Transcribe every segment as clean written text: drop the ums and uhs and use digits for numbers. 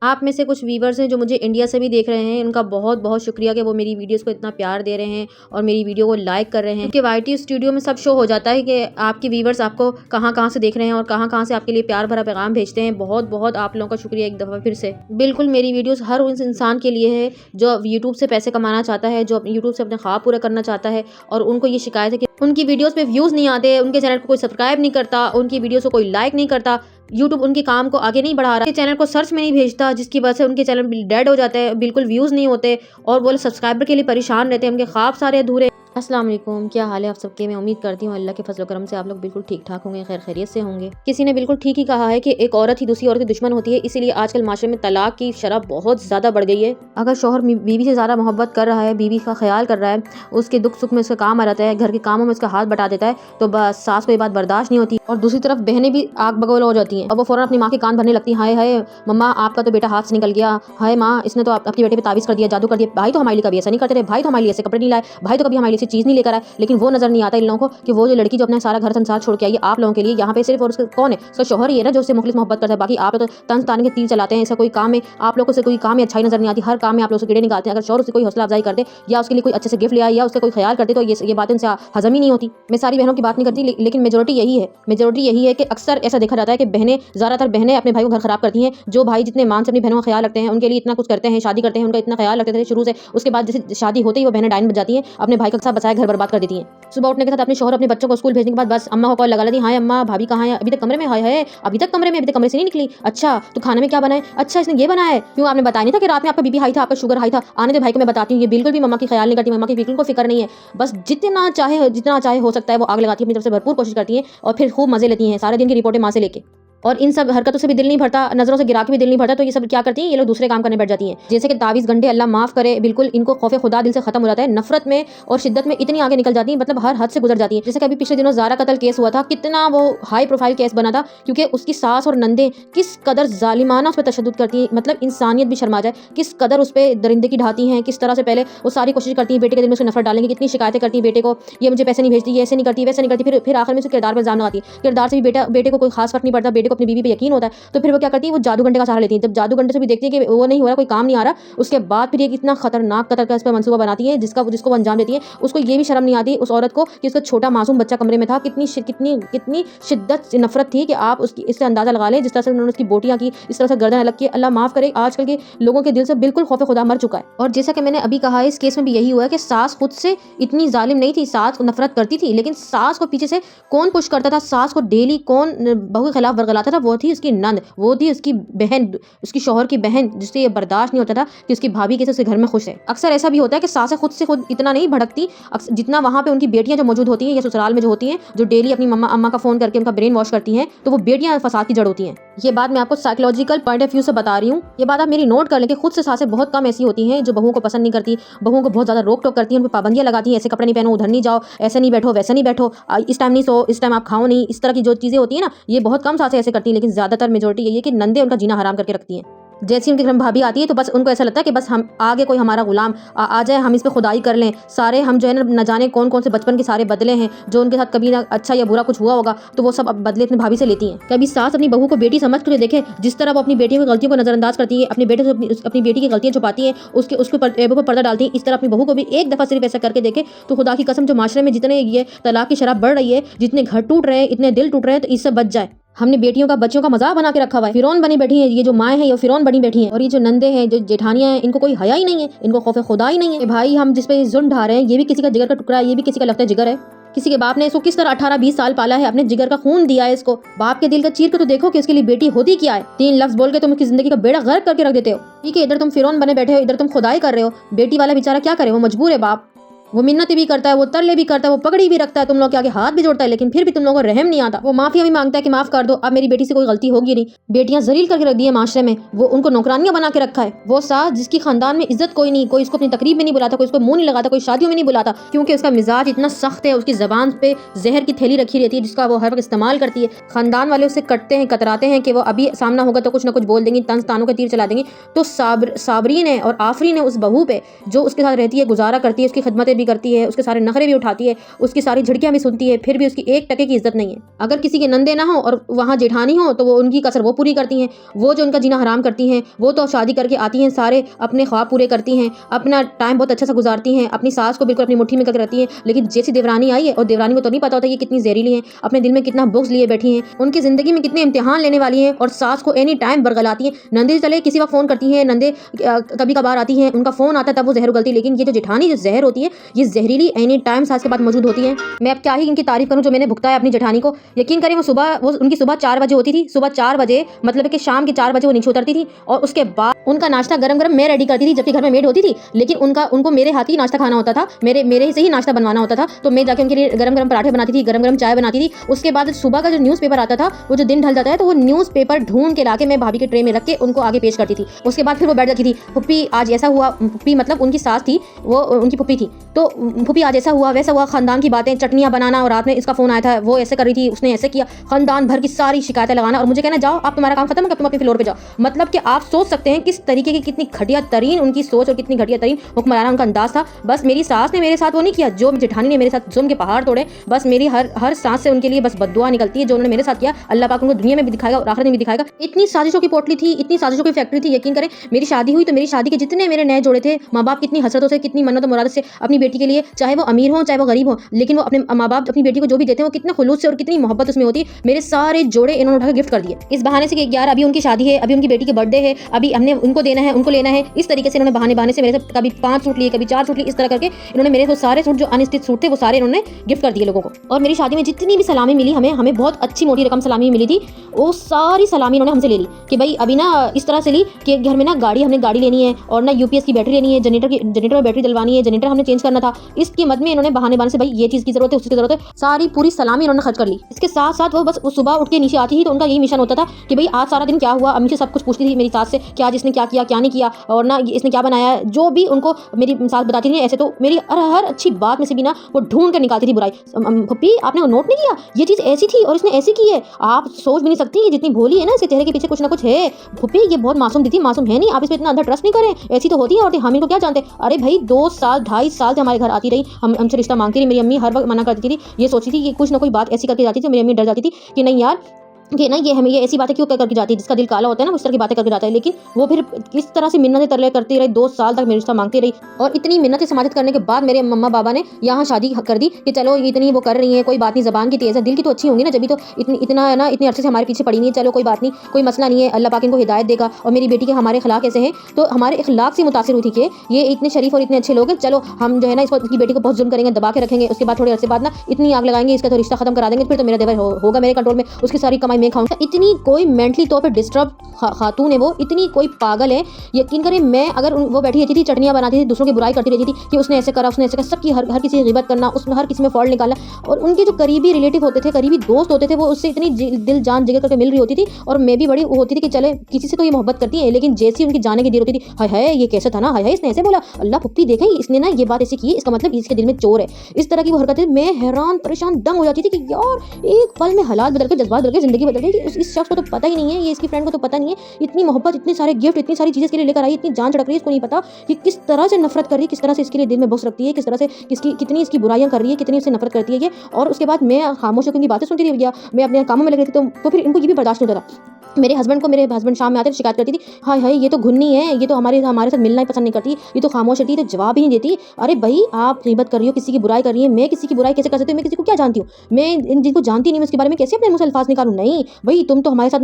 आप में से कुछ व्यूवर्स हैं जो मुझे इंडिया से भी देख रहे हैं, उनका बहुत बहुत शुक्रिया कि वो मेरी वीडियोस को इतना प्यार दे रहे हैं और मेरी वीडियो को लाइक कर रहे हैं। क्योंकि वाईटी स्टूडियो में सब शो हो जाता है कि आपके व्यूवर्स आपको कहाँ कहाँ से देख रहे हैं और कहाँ कहाँ से आपके लिए प्यार भरा पैगाम भेजते हैं। बहुत बहुत आप लोगों का शुक्रिया एक दफ़ा फिर से। बिल्कुल मेरी वीडियोज़ हर उस इंसान के लिए है जो यूट्यूब से पैसे कमाना चाहता है, जो यूट्यूब से अपने ख्वाब पूरा करना चाहता है और उनको ये शिकायत है कि उनकी वीडियोज़ पे व्यूज़ नहीं आते, उनके चैनल को कोई सब्सक्राइब नहीं करता, उनकी वीडियोज़ को कोई लाइक नहीं करता, यूट्यूब उनके काम को आगे नहीं बढ़ा रहा है, चैनल को सर्च में नहीं भेजता, जिसकी वजह से उनके चैनल डेड हो जाते हैं, बिल्कुल व्यूज़ नहीं होते और वो सब्सक्राइबर के लिए परेशान रहते हैं, उनके ख्वाब सारे अधूरे। अस्सलाम वालेकुम, क्या हाल है आप सबके। मैं उम्मीद करती हूँ अल्लाह के फजल करम से आप लोग बिल्कुल ठीक ठाक होंगे, खैर खैरियत से होंगे। किसी ने बिल्कुल ठीक ही कहा है कि एक औरत ही दूसरी औरत की दुश्मन होती है, इसीलिए आजकल माशरे में तलाक की शरह बहुत ज़्यादा बढ़ गई है। अगर शोहर बीवी से ज़्यादा मोहब्बत कर रहा है, बीवी का ख्याल कर रहा है, उसके दुख सुख में उसका काम आ जाता है, घर के कामों में उसका हाथ बटा देता है, तो बस सास को ये बात बर्दाश्त नहीं होती और दूसरी तरफ बहनें भी आग बगौल हो जाती हैं और वो फ़ौरन अपनी माँ के कान भरने लगती हैं, हाय हाय मम्मा आपका तो बेटा हाथ से निकल गया, हाय माँ इसने तो अपने बेटे पे तावीज़ कर दिया, जादू कर दिया, भाई तो हमारे लिए कभी ऐसा नहीं करते थे, भाई तो हमारे लिए ऐसे कपड़े नहीं लाए, भाई तो कभी हमारे लिए ऐसी चीज़ नहीं लेकर आए। लेकिन वो नजर नहीं आता इन लोगों को कि वो जो लड़की जो अपना सारा घर संसार छोड़ के आई है आप लोगों के लिए, यहाँ पे सिर्फ और उसका कौन है, उसका शोहर ही है ना जो उससे मुखलिस मोहब्बत करता है। बाकी आप तो तंज ताने के तीर चलाते हैं, ऐसा कोई काम में आप लोगों से कोई काम में अच्छाई नजर नहीं आती, हर काम में आप लोग से कीड़े निकालते हैं। अगर शोहर उसे कोई हौसला अफजाई करते या उसके लिए कोई अच्छे से गिफ्ट ले आए या उसका कोई ख्याल करते तो ये बातें उनसे हजम ही नहीं होती। मैं सारी बहनों की बात नहीं करती, लेकिन मेजोरिटी यही है कि अक्सर ऐसा देखा जाता है कि ज़्यादातर बहनें अपने भाई को घर खराब करती हैं। जो भाई जितने मान से अपनी बहनों का ख्याल रखते हैं, उनके लिए इतना कुछ करते हैं, शादी करते हैं, उनका इतना ख्याल रखते थे शुरू से, उसके बाद जैसे शादी होते ही वो बहनें डायन बच जाती हैं, अपने भाई का सब बचाया घर बर्बाद कर देती हैं। सुबह उठने के साथ अपने शोहर अपने बच्चों को स्कूल भेजने के बाद बस अम्मा को कॉल लगा लेती, हाय अम्मा भाभी कहाँ है, अभी तक कमरे में, हाय हाय अभी तक कमरे में, अभी तक कमरे से नहीं निकली, अच्छा तो खाने में क्या बनाए, अच्छा इसने ये बनाया है, क्यों आपने बताया नहीं था कि रात में आपका बीपी हाई था, आपका शुगर हाई था, आने दे भाई को मैं बताती हूँ। ये बिल्कुल भी मम्मा की ख्याल नहीं करती, मम्मा की बिल्कुल को फिक्र नहीं है, बस जितना चाहे हो सकता है वो आग लगाती है, अपनी तरफ से भरपूर कोशिश करती है और फिर खूब मजे लेती हैं सारे दिन की रिपोर्टें माँ से लेके। और इन सब हरकतों से भी दिल नहीं भरता, नजरों से गिरा के भी दिल नहीं भरता, तो ये सब क्या करती हैं, ये लोग दूसरे काम करने बैठ जाती हैं, जैसे कि तावीज़ गंढे, अल्लाह माफ़ करे, बिल्कुल इनको खौफ खुदा दिल से खत्म हो जाता है, नफरत में और शिद्दत में इतनी आगे निकल जाती है, मतलब हर हद से गुजर जाती है। जैसे कि अभी पिछले दिनों ज़ारा कत्ल केस हुआ था, कितना वो हाई प्रोफाइल केस बना था, क्योंकि उसकी सास और नंदे किस कदर जालिमाना उस पर तशद्दुद करती हैं, मतलब इंसानियत भी शर्मा जाए, किस कदर उस पर दरिंदगी ढाती हैं, किस तरह से पहले वो सारी कोशिश करती हैं बेटे के दिल में उसको नफरत डालेंगे, कितनी शिकायतें करती हैं बेटे को, ये मुझे पैसे नहीं भेजती, ये ऐसे नहीं करती, वैसे नहीं करती, फिर आखिर में उसके किरदार पर इल्जाम लगाती है, किरदार से भी बेटे को कोई खास फर्क नहीं पड़ता, बेटे को अपनी बीवी पे यकीन होता है, तो फिर वो क्या करती है, वो जादू घंटे का सहारा लेती है। जब जादू घंटे से भी देखती है कि वो नहीं हो रहा, कोई काम नहीं आ रहा, उसके बाद फिर ये कितना खतरनाक कत्ल का इस पर मंसूबा बनाती है, जिसको वो अंजाम देती है। उसको ये भी शर्म नहीं आती उस औरत को कि उसका छोटा मासूम बच्चा कमरे में था, कितनी शिद्दत से नफरत थी कि आप उसकी इससे अंदाजा लगा लें, जिस तरह से उन्होंने उसकी बोटियां की, इस तरह से गर्दन अलग की। अल्लाह माफ करे, आजकल के लोगों के दिल से बिल्कुल खौफ खुदा मर चुका है। और जैसा कि मैंने अभी कहा, इस केस में भी यही हुआ है कि सास खुद से इतनी जालिम नहीं थी, सास नफरत करती थी, लेकिन सास को पीछे से कौन पुश करता था, सास को डेली कौन बहू के खिलाफ वर्गलाता था, वो थी उसकी नंद, वो थी उसकी बहन, उसकी शौहर की बहन, जिससे ये बर्दाश्त नहीं होता था कि उसकी भाभी कैसे उसके घर में खुश है। अक्सर ऐसा भी होता है कि सासें खुद से खुद इतना नहीं भड़कती, जितना वहाँ पे उनकी बेटियां जो मौजूद होती हैं या ससुराल में जो होती हैं, जो डेली अपनी मम्मा अम्मा का फोन करके उनका ब्रेन वॉश करती हैं, तो वो बेटियां फसाद की जड़ होती हैं। ये बात मैं आपको साइकोलॉजिकल पॉइंट ऑफ व्यू से बता रही हूँ, ये बात आप मेरी नोट कर लें कि खुद से सासें बहुत कम ऐसी होती हैं जो बहुओं को पसंद नहीं करती, बहुओं को बहुत ज्यादा रोक टोक करती हैं, उन पर पाबंदियां लगाती हैं, ऐसे कपड़े नहीं पहनो, उधर नहीं जाओ, ऐसे नहीं बैठो, वैसे नहीं बैठो, इस टाइम नहीं सो, इस टाइम आप खाओ नहीं, इस तरह की जो चीजें होती है ना, ये बहुत कम सासें ऐसे करती हैं, लेकिन ज्यादातर मेजोरिटी यही है कि नंदे उनका जीना हराम करके रखती हैं। जैसी उनके घर में भाभी आती है तो बस उनको ऐसा लगता है कि बस हम आगे कोई हमारा गुलाम आ जाए, हम इस पे खुदाई कर लें, सारे हम जो है ना, न जाने कौन कौन से बचपन के सारे बदले हैं जो उनके साथ कभी ना अच्छा या बुरा कुछ हुआ होगा, तो वो सब अब बदले अपनी भाभी से लेती हैं। कभी सास अपनी बहू को बेटी समझ कर देखे, जिस तरह वो अपनी बेटियों की गलतियों को नजरअंदाज करती है, अपने बेटे से अपनी बेटी की गलतियां छुपाती है, उसके ऐबों पर पर्दा डालती है, इस तरह अपनी बहू को भी एक दफा सिर्फ ऐसा करके देखे, तो खुदा की कसम जो माशरे में जितने ये तलाक की शराब बढ़ रही है, जितने घर टूट रहे हैं, इतने दिल टूट रहे हैं, तो इससे बच जाए। हमने बेटियों का बच्चों का मजाक बना के रखा हुआ है, फिरौन बनी बैठी है, ये जो माएँ हैं ये फिरौन बनी बैठी हैं, और ये जो नंदे हैं, जो जेठानियां हैं, इनको कोई हया ही नहीं है, इनको खौफ खुदा ही नहीं है। भाई हम जिस पे जुल्म ढा रहे हैं, ये भी किसी का जिगर का टुकड़ा है, ये भी किसी का लगता है जिगर है, किसी के बाप ने इसको किस तरह 18-20 साल पाला है, अपने जिगर का खून दिया है इसको। बाप के दिल का चीर के तो देखो कि उसके लिए बेटी होती क्या है। 3 लफ्ज बोल के तुम उसकी जिंदगी का बेड़ा गर्क करके रख देते हो। ठीक है, इधर तुम फिरौन बने बैठे हो, इधर तुम खुदाई कर रहे हो, बेटी वाला बेचारा क्या करे, वो मजबूर है बाप, वो मिन्नतें भी करता है, वो तरले भी करता है, वो पगड़ी भी रखता है, तुम लोग के आगे हाथ भी जोड़ता है, लेकिन फिर भी तुम लोगों को रहम नहीं आता। वो माफिया भी मांगता है कि माफ कर दो, अब मेरी बेटी से कोई गलती होगी नहीं। बेटियां जलील करके रख दी है माशरे में, वो उनको नौकरानियां बना के रखा है। वो सास जिसकी खानदान में इज्जत कोई नहीं, कोई इसको अपनी तकरीब में नहीं बुलाता, कोई इसको मुंह नहीं लगाता, कोई शादियों में नहीं बुलाता, क्योंकि उसका मिजाज इतना सख्त है, उसकी जबान पे जहर की थैली रखी रहती है जिसका वो हर वक्त इस्तेमाल करती है। खानदान वाले उससे कटते हैं, कतराते हैं कि वो अभी सामना होगा तो कुछ ना कुछ बोल देंगी, तंज तानों के तीर चला देंगी। तो साबरीन है और आफरीन है उस बहू पे जो उसके साथ रहती है, गुजारा करती है, उसकी खिदमतें भी करती है, उसके सारे नखरे भी उठाती है, उसकी सारी झिड़कियां भी सुनती है, फिर भी उसकी 1 टके की इज्जत नहीं है। अगर किसी के नंदे ना हो और वहाँ जेठानी हो तो वो उनकी कसर वो पूरी करती हैं, वो जो उनका जीना हराम करती हैं। वो तो शादी करके आती हैं, सारे अपने ख्वाब पूरे करती हैं, अपना टाइम बहुत अच्छा सा गुजारती हैं, अपनी सास को बिल्कुल अपनी मुट्ठी में करके रहती हैं। लेकिन जैसी देवरानी आई है, और देवरानी को तो नहीं पता होता ये कितनी जहरीली है, अपने दिल में कितना बुग़्ज़ लिए बैठी हैं, उनकी ज़िंदगी में कितने इम्तिहान लेने वाली हैं, और सास को एनी टाइम बरगलाती हैं। नंदे चले किसी वक्त फ़ोन करती हैं, नंदे कभी कभार आती हैं, उनका फ़ोन आता है तब वो जहर उगलती है। लेकिन ये जो जेठानी जो जहर होती है, ये जहरीली एनी टाइम सास के पास मौजूद होती है। मैं अब क्या ही इनकी तारीफ करूँ जो मैंने भुगता है अपनी जेठानी को। यकीन करें वो उनकी सुबह 4 बजे होती थी, सुबह 4 बजे मतलब कि शाम के 4 बजे वो नीचे उतरती थी, और उसके बाद उनका नाश्ता गरम-गरम मैं रेडी करती थी, जबकि घर में मेड होती थी। लेकिन उनको मेरे हाथ ही नाश्ता खाना होता था, मेरे से ही नाश्ता बनवाना होता था। तो मैं जाके उनके लिए गरम-गरम पराठे बनाती थी, गरम-गरम चाय बनाती थी। उसके बाद सुबह का जो न्यूज़पेपर आता था, वो जो दिन ढल जाता है तो वो न्यूज़पेपर ढूंढ के लाके मैं भाभी के ट्रे में रख के उनको आगे पेश करती थी। उसके बाद फिर वो बैठ जाती थी, फुप्पी आज ऐसा हुआ, फुप्पी मतलब उनकी सास थी, वो उनकी फुप्पी थी, तो फुप्पी आज ऐसा हुआ वैसा हुआ, खानदान की बातें, चटनियाँ बनाना, और रात में इसका फोन आया था, वो ऐसे कर रही थी, उसने ऐसे किया, खानदान भर की सारी शिकायतें लगाना, और मुझे कहना जाओ आप तुम्हारा काम खत्म है, तुम अपने फ्लोर पे जाओ। मतलब कि आप सोच सकते हैं किस तरीके की कितनी घटिया तरीन उनकी सोच और कितनी घटिया तरीन हुक्मराना उनका अंदाज था। बस मेरी सास ने मेरे साथ वो नहीं किया जो जेठानी ने मेरे साथ जुल्म के पहाड़ तोड़े। बस मेरी हर सांस से उनके लिए बस बद्दुआ निकलती है। जो उन्होंने मेरे साथ किया, अल्लाह पाक उनको दुनिया में भी दिखाएगा और आखिरत में भी दिखाएगा। इतनी साजिशों की पोटली थी, इतनी साजिशों की फैक्ट्री थी। यकीन करें मेरी शादी हुई तो मेरी शादी के जितने मेरे नए जोड़े थे, माँ बाप कितनी हसरतों से, कितनी मन्नत और मुराद से अपनी बेटी के लिए, चाहे वो अमीर हो चाहे वो गरीब हो, लेकिन वो अपने माँ बाप अपनी बेटी को जो भी देते हैं वो कितने खुलूस से और कितनी मोहब्बत उसमें होती है। मेरे सारे जोड़े इन्होंने उठाकर गिफ्ट कर दिए इस बहाने से कि यार अभी उनकी शादी है, अभी उनकी बेटी की बर्थडे है, अभी हमने उनको देना है, उनको लेना है। इस तरीके से इन्होंने बहाने से मेरे से कभी 5 सूट लिए, कभी 4 सूट लिए, इस तरह करके इन्होंने मेरे को सारे सूट जो अनस्टिच सूट थे वो सारे इन्होंने गिफ्ट कर दिए लोगों को। और मेरी शादी में जितनी भी सलामी मिली हमें बहुत अच्छी मोटी रकम सलामी मिली थी, वो सारी सलामी इन्होंने हमसे ले ली कि भाई अभी ना इस तरह से ली कि घर में ना हमने गाड़ी लेनी है, और ना यूपीएस की बैटरी लेनी है, जनरेटर में बैटरी डलवानी है, जनरेटर हमने चेंज करना था। इसके मद में इन्होंने बहाने से भाई ये चीज़ की जरूरत है, उसकी जरूरत है, सारी पूरी सलामी इन्होंने खर्च कर ली। इसके साथ साथ वो बस सुबह उठ के नीचे आती थी तो उनका यही मिशन होता था कि भाई आज सारा दिन क्या हुआ, अम्मी से सब कुछ पूछती थी मेरी सास से, क्या जिसने क्या किया क्या नहीं किया, और ना इसने क्या बनाया, जो भी उनको मेरी सास बताती थी। ऐसे तो मेरी हर अच्छी बात में से भी ना वो ढूंढ कर निकालती थी बुराई। पप्पी आपने वो नोट नहीं किया, ये चीज़ ऐसी थी और इसने ऐसी की है, आप सोच भी नहीं सकती जितनी भोली है ना, इसके चेहरे के पीछे कुछ ना कुछ है। पप्पी ये बहुत मासूम थी, मासूम है नहीं, आप इस पर इतना अंदर ट्रस्ट नहीं करें, ऐसी तो होती है औरतें, हम इनको क्या जानते। अरे भाई 2 साल 2.5 साल से हमारे घर आती रही, हमसे रिश्ता मांगती रही। मेरी अम्मी हर वक्त मना करती थी, ये सोचती थी कि कुछ ना कोई बात ऐसी करके जाती थी। मेरी अम्मी डर जाती थी कि नहीं यार कि ना ये हमें ये ऐसी बातें क्यों करके जाती है, जिसका दिल काला होता है ना उस तरह की बातें करके जाता है। लेकिन वो फिर किस तरह से मिन्नतें तरले करती रही, 2 साल तक मेरे रिश्ता मांगती रही, और इतनी मिन्नतें समाजत करने के बाद मेरे मम्मा बाबा ने यहाँ शादी कर दी कि चलो इतनी वो कर रही है, कोई बात नहीं, जबान की तेज़ है, दिल की तो अच्छी होंगी ना, जब भी तो इतना है ना, इतने अरसे से हमारे पीछे पड़ी नहीं है, चलो कोई बात नहीं, कोई मसला नहीं है, अल्लाह पाक इनको हिदायत देगा। और मेरी बेटी के हमारे अखलाक ऐसे हैं, तो हमारे अखलाक से मुतासिर हुई थी कि ये इतने शरीफ और इतने अच्छे लोग हैं, चलो हम जो है ना इसकी बेटी को बहुत जुल्म करेंगे, दबा के रखेंगे, उसके बाद थोड़े अरसे बाद ना इतनी आग लगाएंगे, इसका तो रिश्ता खत्म करा देंगे, फिर तो मेरा देवर होगा मेरे कंट्रोल में, उसकी सारी कमाई मैं खाऊंगा। इतनी कोई मेंटली तौर पे डिस्टर्ब खातून है वो, इतनी कोई पागल है। यकीन करें मैं अगर वो बैठी रहती थी, चटनियाँ बनाती थी, दूसरों की बुराई करती रहती थी कि उसने ऐसे करा, उसने ऐसे करा, सबकी हर किसी की गिबत करना, उसमें हर किसी में फॉल्ट निकालना। और उनके जो करीबी रिलेटिव होते थे, करीबी दोस्त होते थे, वो उससे इतनी दिल जान जिगर करके मिल रही होती थी। और मैं भी बड़ी होती थी कि चले किसी से तो ये मोहब्बत करती है, लेकिन जैसी उनकी जाने की देर होती थी, हाय हाय ये कैसे था ना, हाय हाय इसने ऐसे बोला, अल्लाह पुप्पी देखें इसने ना ये बात ऐसी की, इसका मतलब इसके दिल में चोर है, इस तरह की वो हरकतें। मैं हैरान परेशान दंग हो जाती थी कि यार एक पल में हालात बदल के, जज्बात बदल के, जिंदगी बदल गई। इस शख्स को तो पता ही नहीं है, ये इसकी फ्रेंड को तो पता नहीं है, इतनी मोहब्बत, इतने सारे गिफ्ट, इतनी सारी चीज़ें के लिए लेकर आई, इतनी जान झड़क रही है, इसको नहीं पता कि किस तरह से नफरत कर रही है, किस तरह से इसके लिए दिल में बुग़्ज़ रखती है, किस तरह से कितनी इसकी बुराइयां कर रही है, कितनी इससे नफरत करती है ये। और उसके बाद मैं खामोश होकर उनकी बातें सुनती रही, या मैं अपने कामों में लग रही थी, तो फिर इनको ये भी बर्दाश्त नहीं होता था। मेरे हस्बैंड शाम में आते शिकायत करती थी, हाय हाय ये तो घुन्नी है, ये तो हमारे साथ मिलना ही पसंद नहीं करती, ये तो खामोश रहती है, तो जवाब ही नहीं देती। अरे भाई आप ग़ीबत कर रही हो, किसी की बुराई कर रही है, मैं किसी की बुराई कैसे कर सकती हूँ, मैं किसी को क्या जानती हूँ, मैं जिनको जानती नहीं मैं उसके बारे में कैसे अपने मुँह से अल्फाज निकालूँ। नहीं भाई तुम तो हमारे साथ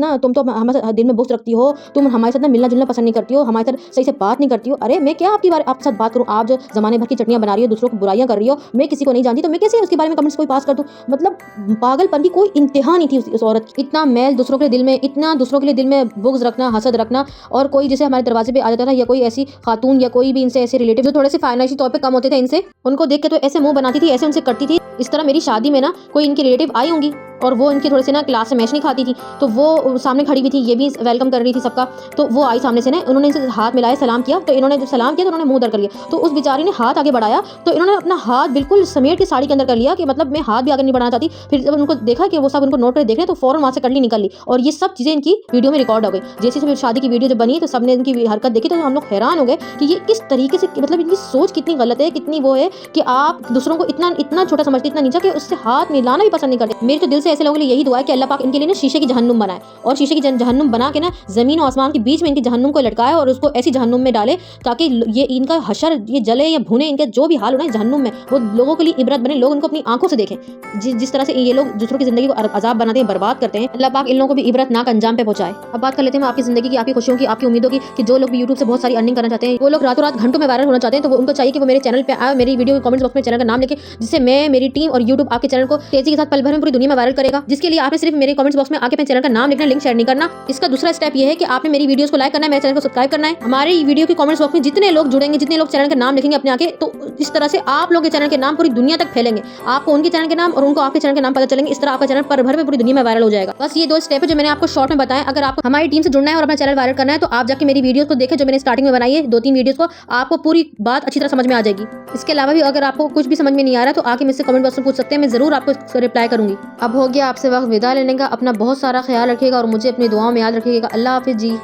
हमारे दिल में बुग़्ज़ रखती हो, तुम हमारे साथ ना मिलना जुलना पसंद नहीं करती हो, हमारे साथ सही से बात नहीं करती हो। अरे मैं क्या आपके साथ बात करूँ, आप जो ज़माने भर की चटनियाँ बना रही हो, दूसरों को बुराइयाँ कर रही हो, मैं किसी को नहीं जानती, तो मैं कैसे उसके बारे में कमेंट्स कोई पास कर दूँ। मतलब पागलपन की कोई इंतहा नहीं थी उस औरत। इतना मैल दूसरों के दिल में, इतना दूसरों के लिए दिल में बुग़्ज़ रखना, हसद रखना। और कोई जैसे हमारे दरवाजे पे आ जाता था, या कोई ऐसी खातून या कोई भी इनसे ऐसे रिलेटिव जो थोड़े से फाइनेंशियल तौर पे कम होते थे, इनसे उनको देख के तो ऐसे मुंह बनाती थी, ऐसे उनसे करती थी। इस तरह मेरी शादी में ना कोई इनकी रिलेटिव आई होंगी और वो इनके थोड़े से ना क्लास में मैच नहीं खाती थी, तो वो सामने खड़ी हुई थी, ये भी वेलकम कर रही थी सबका। तो वो आई सामने से ना, उन्होंने इनसे हाथ मिलाया, सलाम किया। तो इन्होंने जब सलाम किया तो उन्होंने मुंह दर कर लिया। तो उस बेचारी ने हाथ आगे बढ़ाया, तो इन्होंने अपना हाथ बिल्कुल समेट के साड़ी के अंदर कर लिया कि मतलब मैं हाथ भी आगे नहीं बढ़ाना चाहती। फिर जब उनको देखा कि वो सब उनको नोट कर देख रहे हैं, तो फौरन वहाँ से कट ली, निकल ली। और ये सब चीज़ें इनकी वीडियो में रिकॉर्ड हो गई। जैसे फिर शादी की वीडियो जब बनी तो सबने इनकी हरकत देखी, तो हम लोग हैरान हो गए कि ये किस तरीके से, मतलब इनकी सोच कितनी गलत है, कितनी वो है कि आप दूसरों को इतना इतना छोटा समझते, इतना नीचा कि उससे हाथ मिलाना भी पसंद नहीं करते। मेरे तो दिल से ऐसे लोगों के लिए यही दुआ है कि अल्लाह पाक इनके लिए ना शीशे की जहन्नुम बनाए, और शीशे की जहन्नुम बना के ना ज़मीन और आसमान के बीच में इनकी जहन्नुम को लटकाए और उसको ऐसी जहन्नुम में डाले ताकि ये इनका हशर ये जले या भुने, इनके जो भी हाल हो ना जहन्नुम में, वो लोगों के लिए इबरत बने, लोग इनको अपनी आंखों से देखें। जिस तरह से ये लोग दूसरों की जिंदगी को अजाब बनाते हैं, बर्बाद करते हैं, अल्लाह पाक इन लोगों को भी इबरतनाक अंजाम पे पहुंचाए। अब बात कर लेते हैं आपकी जिंदगी की, आपकी खुशियों की, आपकी उम्मीदों की, कि जो लोग भी यूट्यूब से बहुत सारी अर्निंग करना चाहते हैं, वो लोग रातों रात घंटों में वायरल होना चाहते हैं, तो उनको चाहिए कि वो मेरे चैनल पे आए, मेरी वीडियो कमेंट बॉक्स में चैनल का नाम लिखे, जिससे मैं, मेरी टीम और यूट्यूब आपके चैनल को तेजी के साथ पल भर में पूरी दुनिया में वायरल करेगा। जिसके लिए आपने सिर्फ मेरे कमेंट्स बॉक्स में आके अपने चैनल का नाम लिखना, लिंक शेयर नहीं करना। इसका दूसरा स्टेप ये है कि आपने मेरी वीडियोस को लाइक करना है, मेरे चैनल को सब्सक्राइब करना है। हमारी वीडियो के कमेंट्स बॉक्स में जितने लोग जुड़ेंगे, जितने लोग चैनल का नाम लिखेंगे अपने आके, तो इस तरह से आप लोग के चैनल के नाम पूरी दुनिया तक फैलेंगे। आपको उनके चैनल के नाम और उनको आपके चैनल के नाम पता चलेंगे। इस तरह आपका चैनल पल भर में पूरी दुनिया में वायरल हो जाएगा। बस ये 2 स्टेप है जो मैंने आपको शॉर्ट में बताया। अगर आपको हमारी टीम से जुड़ना है और अपना चैनल वायरल करना है, तो आप जाके मेरी वीडियोस को देखें जो मैंने स्टार्टिंग में बनाई है, 2-3 वीडियोस को, आपको पूरी बात अच्छी तरह समझ में आ जाएगी। इसके अलावा भी अगर आपको कुछ भी समझ में नहीं आ रहा तो आके मुझसे कमेंट बॉक्स में पूछ सकते हैं, मैं जरूर आपको रिप्लाई करूंगी। अब हो गया आपसे वक्त विदा लेने का। अपना बहुत सारा ख्याल रखिएगा और मुझे अपनी दुआओं में याद रखिएगा। अल्लाह हाफिज जी।